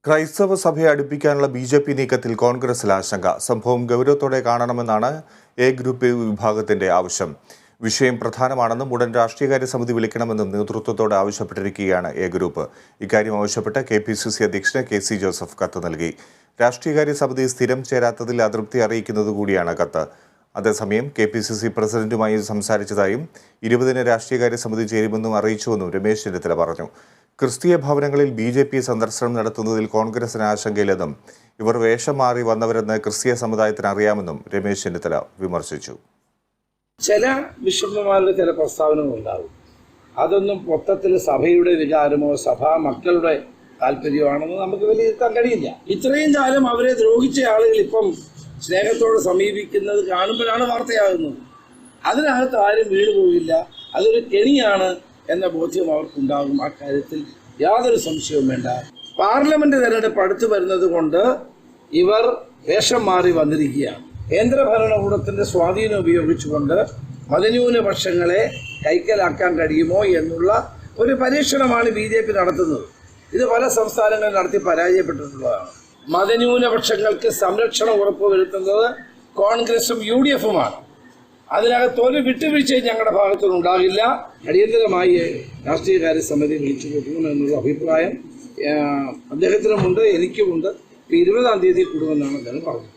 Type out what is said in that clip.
ക്രൈസ്തവ സഭയെ അടുപ്പിക്കാനുള്ള ബി.ജെ.പി. നീക്കത്തിൽ കോൺഗ്രസിൽ ആശങ്ക. സംഭവം ഗൗരവത്തോടെ കാണണമെന്നാണ് എ ഗ്രൂപ്പ് വിഭാഗത്തിന്റെ ആവശ്യം. വിഷയം പ്രധാനമാണെന്നും ഉടൻ രാഷ്ട്രീയകാര്യ സമിതി വിളിക്കണമെന്നും നേതൃത്വത്തോട് ആവശ്യപ്പെട്ടിരിക്കുകയാണ് എ ഗ്രൂപ്പ്. ഇക്കാര്യം ആവശ്യപ്പെട്ട് കെ.പി.സി.സി. അധ്യക്ഷന് കെ.സി. ജോസഫ് കത്ത് നൽകി. രാഷ്ട്രീയകാര്യ സമിതി സ്ഥിരം ചേരാത്തതിൽ അതൃപ്തി അറിയിക്കുന്നതുകൂടിയാണ് കത്ത്. അതേസമയം കെ.പി.സി.സി. പ്രസിഡന്റുമായി സംസാരിച്ചതായും 20-ന് രാഷ്ട്രീയകാര്യ സമിതി ചേരുമെന്നും അറിയിച്ചുവെന്നും രമേശ് ചെന്നിത്തല പറഞ്ഞു. ക്രിസ്തീയ ഭവനങ്ങളിൽ ബി.ജെ.പി. സന്ദർശനം നടത്തുന്നതിൽ കോൺഗ്രസിന് ആശങ്കയില്ലെന്നും ഇവർ വേഷം മാറി വന്നവരെന്ന് ക്രിസ്തീയ സമുദായത്തിന് അറിയാമെന്നും രമേശ് ചെന്നിത്തല വിമർശിച്ചു. ചില ബിഷപ്പുമാരുടെ ചില പ്രസ്താവനകളുണ്ടാകും. അതൊന്നും മൊത്തത്തിൽ സഭയുടെ വികാരമോ സഭാ മക്കളുടെ താല്പര്യമാണെന്ന് നമുക്ക് വിലയിരുത്താൻ കഴിയില്ല. ഇത്രയും കാലം അവരെ ദ്രോഹിച്ച ആളുകൾ ഇപ്പം സ്നേഹത്തോടെ സമീപിക്കുന്നത് കാണുമ്പോഴാണ് വാർത്തയാകുന്നത്. അതിനകത്ത് ആരും വീണുപോകില്ല. അതൊരു കെണിയാണ് എന്ന ബോധ്യം അവർക്കുണ്ടാകും. ആ കാര്യത്തിൽ യാതൊരു സംശയവും വേണ്ട. പാർലമെന്റ് തെരഞ്ഞെടുപ്പ് അടുത്തു വരുന്നത് കൊണ്ട് ഇവർ വേഷം മാറി വന്നിരിക്കുകയാണ്. കേന്ദ്ര ഭരണകൂടത്തിന്റെ സ്വാധീനം ഉപയോഗിച്ചുകൊണ്ട് മതന്യൂനപക്ഷങ്ങളെ കൈക്കലാക്കാൻ കഴിയുമോ എന്നുള്ള ഒരു പരീക്ഷണമാണ് ബി.ജെ.പി. നടത്തുന്നത്. ഇത് പല സംസ്ഥാനങ്ങളിൽ നടത്തി പരാജയപ്പെട്ടിട്ടുള്ളതാണ്. മതന്യൂനപക്ഷങ്ങൾക്ക് സംരക്ഷണം ഉറപ്പുവരുത്തുന്നത് കോൺഗ്രസും UDF-ഉമാണ്. അതിനകത്ത് ഒരു വിട്ടുവീഴ്ചയും ഞങ്ങളുടെ ഭാഗത്തുനിന്ന് ഉണ്ടാകില്ല. അടിയന്തരമായി രാഷ്ട്രീയകാര്യ സമിതി വിളിച്ചു കൂട്ടണമെന്നുള്ള അഭിപ്രായം അദ്ദേഹത്തിനുമുണ്ട്, എനിക്കുമുണ്ട്. 20-ാം തീയതി കൂടുമെന്നാണ് അദ്ദേഹം പറഞ്ഞത്.